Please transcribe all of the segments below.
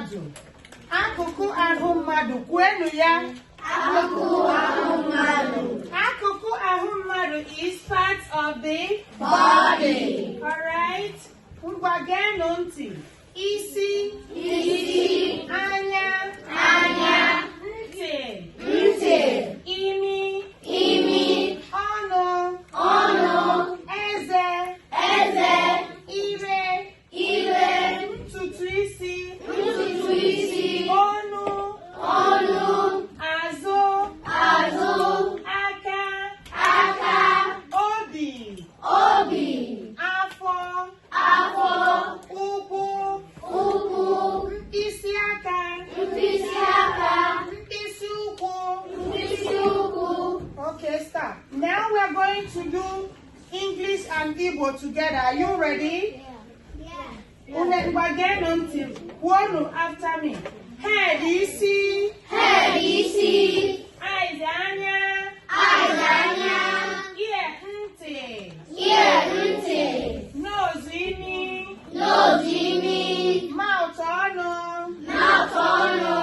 mmadụ. Akụkụ ahụ mmadụ kwenu ya. Akụkụ ahụ mmadụ. Akụkụ ahụ mmadụ is part of the body. Alright? Ngwa geenụ ntị. Isi. Isi. Anya. Anya. Ntị. Ntị. Imi. Imi. Ọnụ. Ọnụ. Eze. Eze. Ire. Ire. Ntutu isi. Ntutu isi. Ọnụ. Ọnụ. Azụ. Azụ. Aka. Aka. Obi. Obi. Afọ. Afọ. Ụkwụ. Ụkwụ. Mkpịsị aka. Mkpịsị aka. Mkpịsị ụkwụ. Mkpịsị ụkwụ. Okay, stop. Now we're going to do English and Igbo together. Are you ready? One after me. Head isi. Head isi. Eyes anya. Eyes anya. Ear ntị. Ear ntị. Nose imi. Nose imi. Mouth ọnụ. Mouth ọnụ.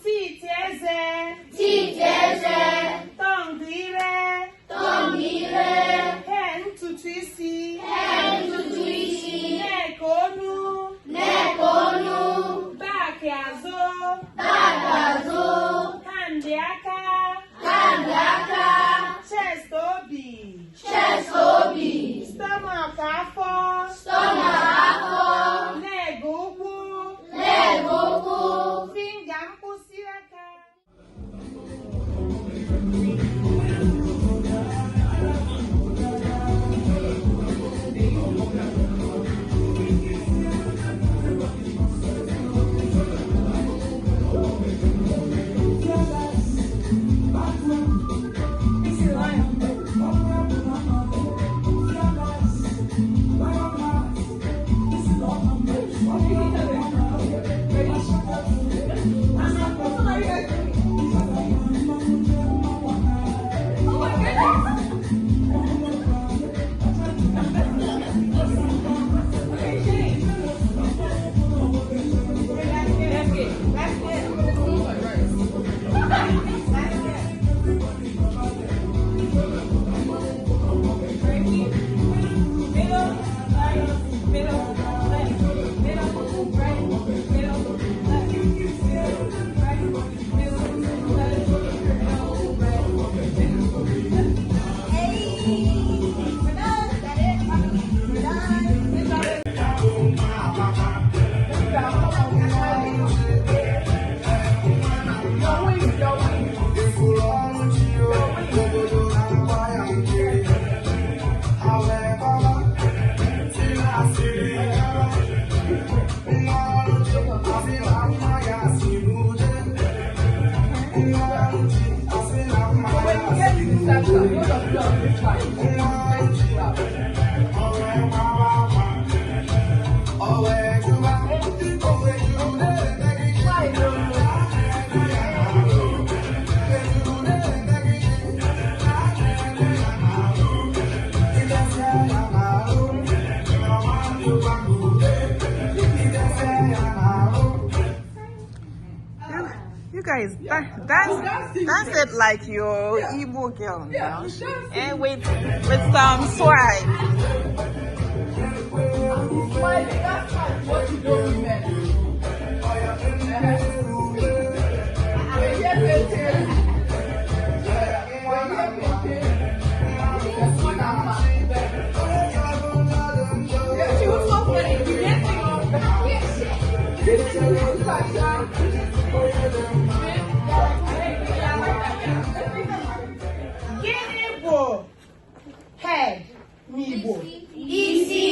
Teeth eze. Teeth eze. Tongue ire. Tongue ire. Hair ntutu isi. Hair ntutu isi. Neck onu. Neck onu. Back azụ. Back azụ. Hand aka. Hand aka. Chest obi. Chest obi. Stomach afọ. Stomach afọ. Leg ụkwụ. Leg ụkwụ. Finger mkpịsị aka. You guys, dance it like your Igbo girl now, and with some swag. She was so funny. Gịnị bụ head n'Igbo? Isi.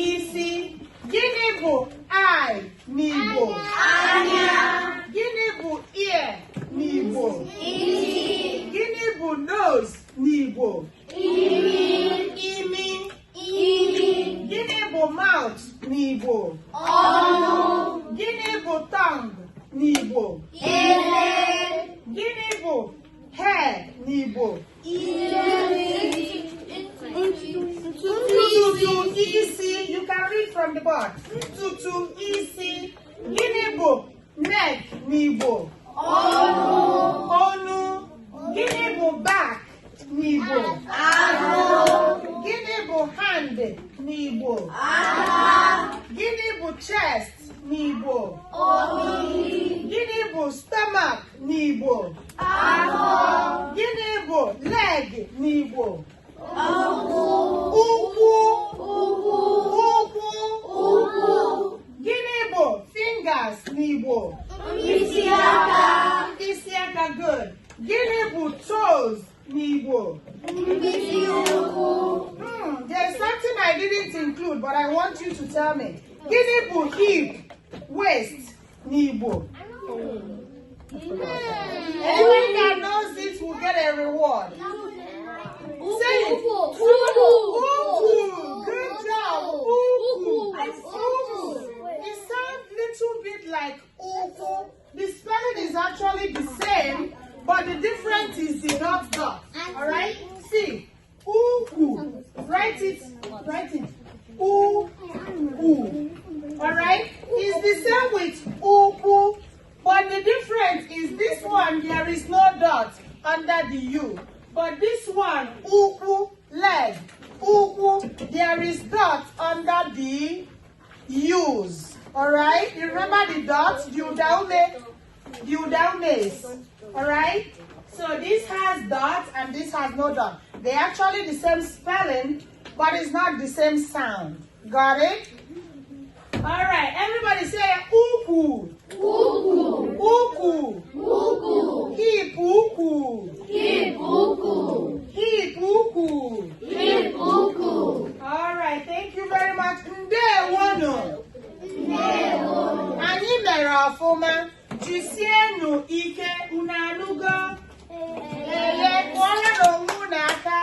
Isi. Gịnị bụ eye n'Igbo? Anya. Gịnị bụ ear n'Igbo? Isi. Gịnị bụ nose n'Igbo? Imi. Imi. Imi. Gịnị bụ mouth n'Igbo? Ọnụ. Gịnị bụ tongue n'Igbo? Eze. Gịnị bụ hair n'Igbo? Ntutu isi. You can read from the board. Ntutu isi. Gịnị bụ neck n'Igbo? Onu. Onu. Gịnị bụ back n'Igbo? Ahụ. Gịnị bụ hand n'Igbo? Aka. Gịnị bụ chest n'Igbo? Obi. Gịnị bụ stomach n'Igbo? Ahụ. Gịnị bụ leg n'Igbo? Ụkwụ. Ụkwụ. Ụkwụ. Ụkwụ. Ụkwụ. Gịnị bụ fingers n'Igbo? Mkpịsị aka. Mkpịsị aka, good. Gịnị bụ toes n'Igbo? Mkpịsị ụkwụ. There's something I didn't include, but I want you to tell me. Gịnị bụ hip, waist n'Igbo? Anyone that knows it will get a reward. Say it. Uku. Uku. Good job. Uku. Uku. It sounds a little bit like uku. The spelling is actually the same, but the difference is the dot. Alright? See. Uku. Write it. Write it. Uku. Alright? It's the same with uku, but the difference is this one, there is no dot under the U. But this one, uku, leg, uku, there is dot under the U's. Alright? You remember the dot? The udaumes. Alright? So this has dot and this has no dot. They're actually the same spelling, but it's not the same sound. Got it? Alright, everybody say uku. Uku. Uku. Uku. Hip uku. Hip uku. Hip uku. Hip uku. Alright, thank you very much. Ndewonu. Ndewo. Anyị mere ọfụma. Jisienu ike unu anụgo. Kụọrọ n'onwe unu aka.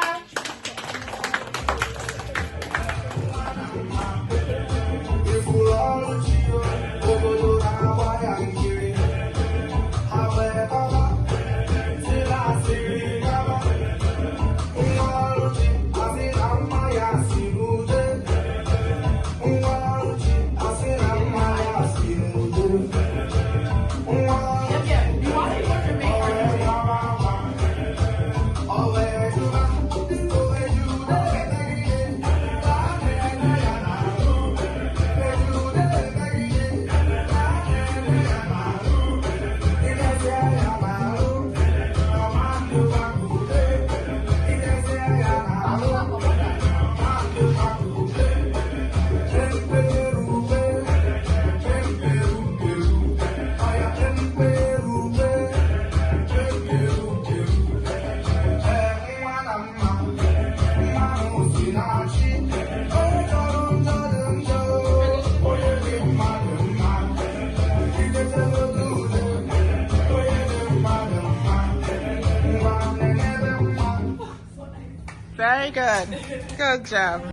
Very good. Good job.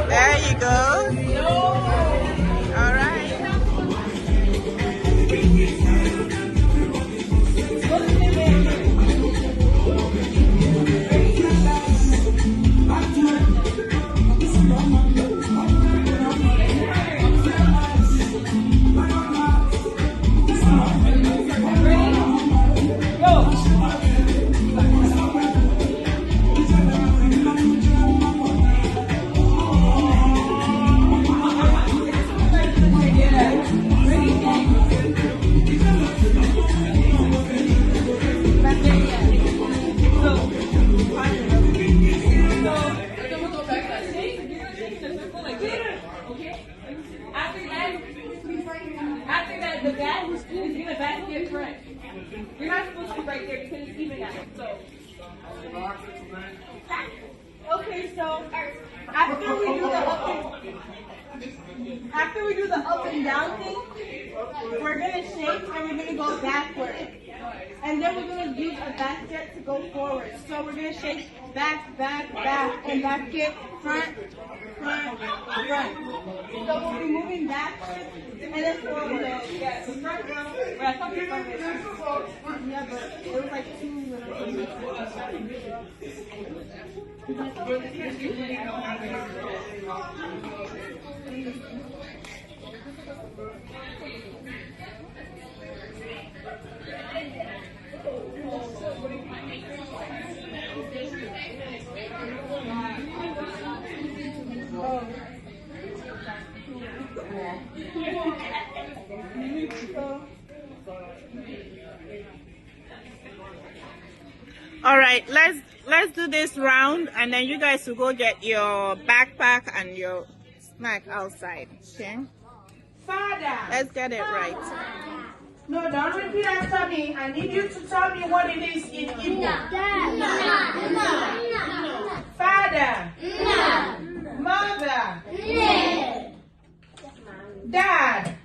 There you go. All right. After that, the bag is gonna back get correct. You're not supposed to be right there because it's even out. So Okay, so after we do the up and down thing, we're gonna shake and we're gonna go backward. And then we're gonna use a basket to go forward. So we're gonna shake back, back, back, and basket, front, front, front. So we'll be moving backwards and then forward. Yes. Yeah, but it was like 2 All right, let's do this round, and then you guys will go get your backpack and your snack outside. Okay? Father. Let's get it right. No, don't repeat after me. I need you to tell me what it is in Igbo. Father. Mother. Dad.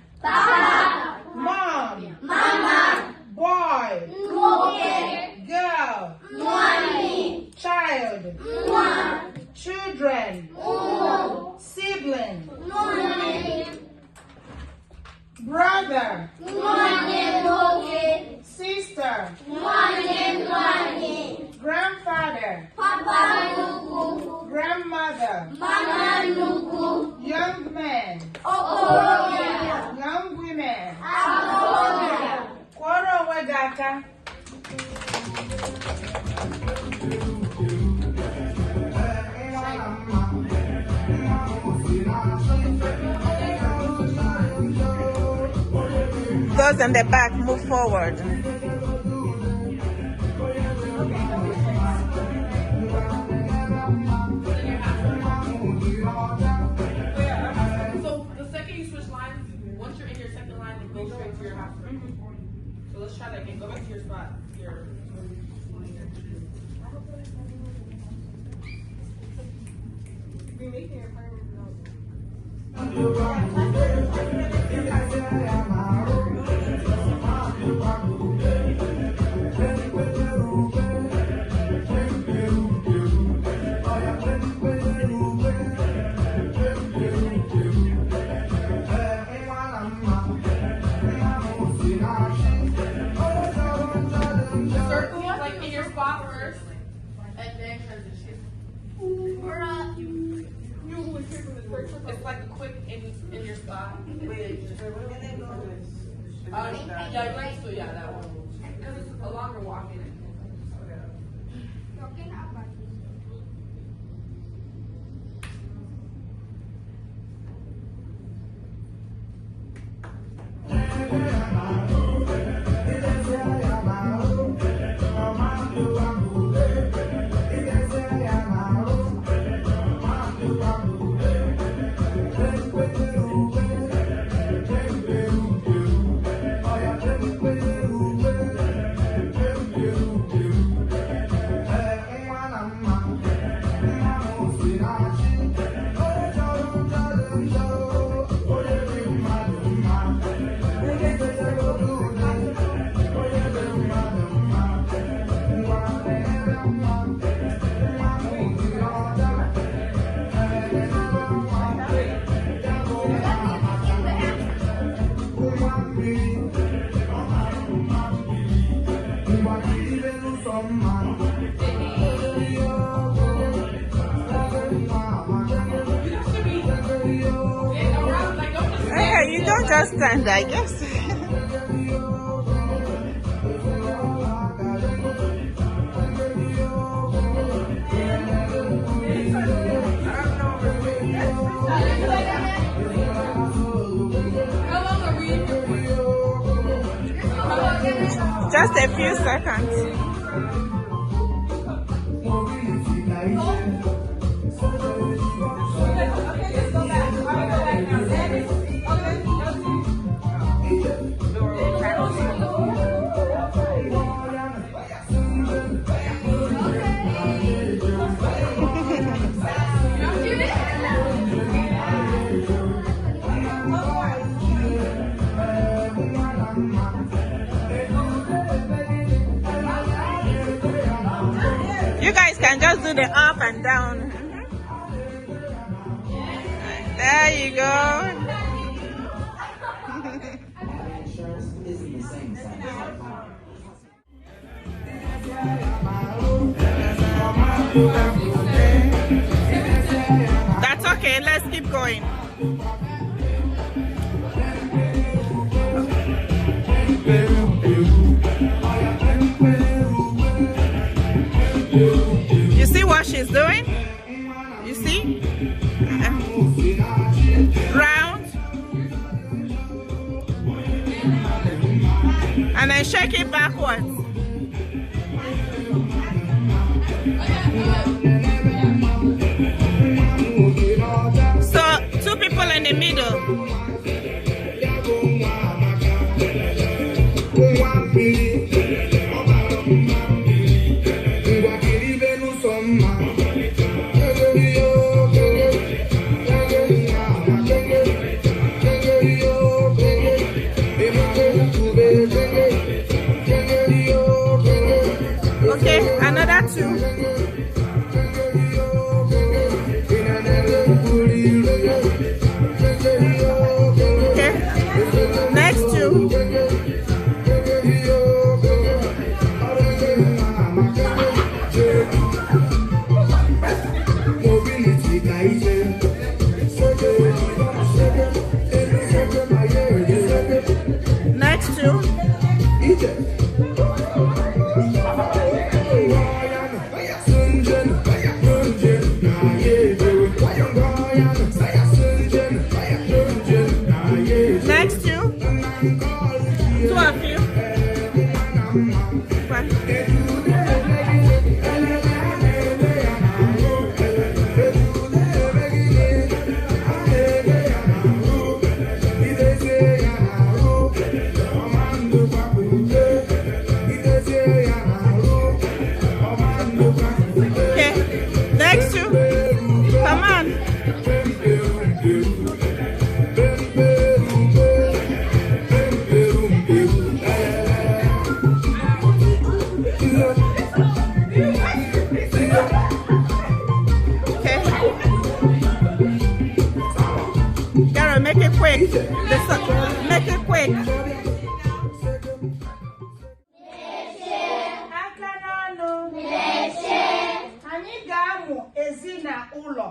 Mom. Boy. Girl. Child. Children. Sibling. Brother. Sister. Grandfather. Grandmother. Young man. Young women. Kworo wegaka. Those in the back, move forward. So the second you switch lines, once you're in your second line, then go straight to your half. So let's try that again. Go back to your spot. You're making your partner circle like in your spot first, and then transition. It's like a quick in your spot. Yeah, right. So yeah, that one. Because it's a longer walk in it. Hey, you don't just stand, I guess. Just a few seconds. do the up and down. There you go. That's okay, let's keep going. You see what she's doing? You see? Round. And then shake it backwards. So, two people in the middle. Okay, another two. Okay, next two. Next two. Next two. Two of you. One. Okay. Next two. Come on. Make it quick. Make it quick. Anyị ga-amụ ezina ụlọ.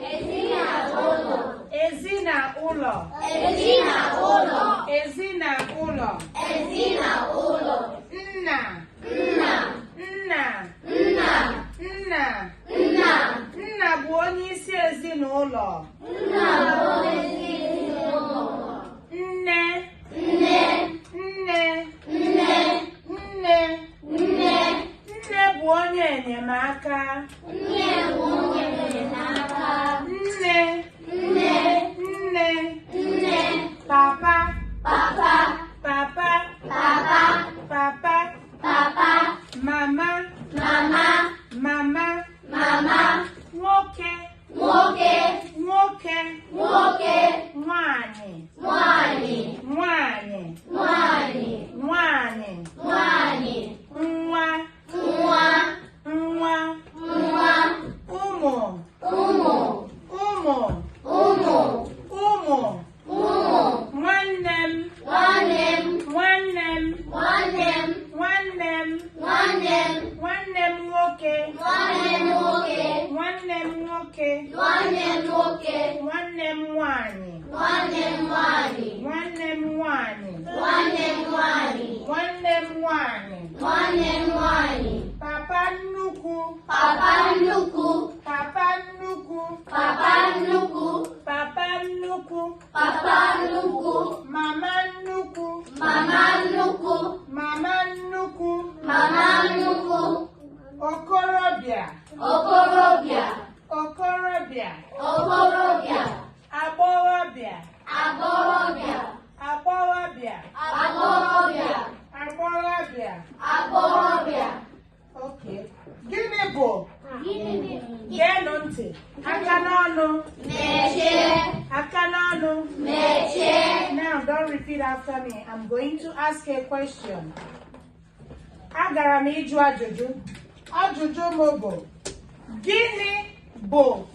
Ezina ụlọ. Ezina ụlọ. Ezina ụlọ. Ezina ụlọ. Ezina ụlọ. Nna. Nna. Nna. Nna. Nna. Nna. Nna bụ onye isi ezinụlọ. Nna bụ onye isi ezinụlọ. Nne. Nne. Nne. Nne. Nne. Nne. Nne bụ onye enyemaka. Nne bụ onye enyemaka. Nne. Nne. Nne. Nne. Papa. Papa. Papa. Papa. Papa. Papa. Mama. Mama. Mama. Mama. Nwoke. Nwoke. Nwoke. Nwoke. Nwanyị. Nwanyị. Nwanyị. Nwanyị. Nwanyị. Nwanyị. Nwa. Nwa. Nwa. Nwa. Ụmụ. Ụmụ. Ụmụ. Ụmụ. Ụmụ. Ụmụ. Nwanne m. Nwanne m. Nwanne m. Nwanne m. Nwanne m. Nwanne m. Nwanne m nwoke. Nwanne m nwoke. Nwanne m nwoke. Nwanne m nwoke. Nwanne m nwanyị. Nwanne m nwanyị. Nwanne m nwanyị. Nwanne m nwanyị. Nwanne m nwanyị. Nwanne m nwanyị. Papa nnukwu. Papa nnukwu. Papa nnukwu. Papa nnukwu. Papa nnukwu. Papa nnukwu. Mama nnukwu. Mama nnukwu. Mama nnukwu. Mama nnukwu. Okorobịa. Okorobịa. Okorobịa. Okorobịa. Agbọghọbịa. Agbọghọbịa. Agbọghọbịa. Agbọghọbịa. Agbọghọbịa. Agbọghọbịa. Okay. Gịnị bụ? Geenụ ntị. Aka n'ọnụ. Mechie. Aka n'ọnụ. Mechie. Now don't repeat after me. I'm going to ask a question. Agara m ịjụ ajụjụ. Ajụjụ m bụ Gini bo.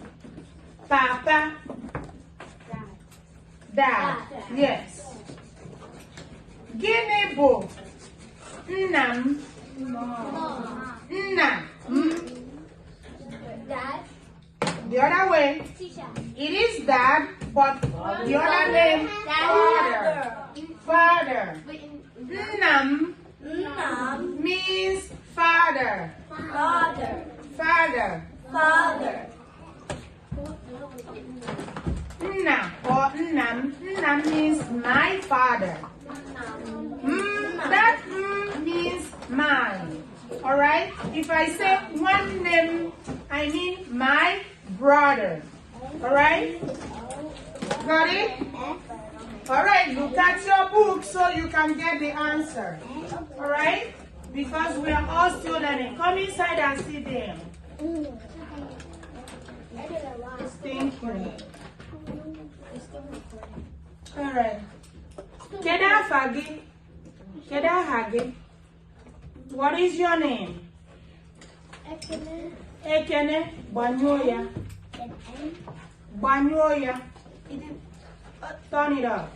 Papa. Dad. Yes. Gini bo. Nnam. Nna. Dad. The other way. Teacher. It is dad, but the other name, father. Father. Nnam Mom. means father. Father. Father. Father. Nna or nnam. Nnam means my father. That means mine. Alright? If I say one name, I mean my brother. Alright? Got it? Alright, look at your book so you can get the answer. Alright? Because we are all still learning. Come inside and sit down. Thank you. Alright. Keda Fagi. Keda Hagi. What is your name? Ekene Banyoya. Banyoya. Turn it up.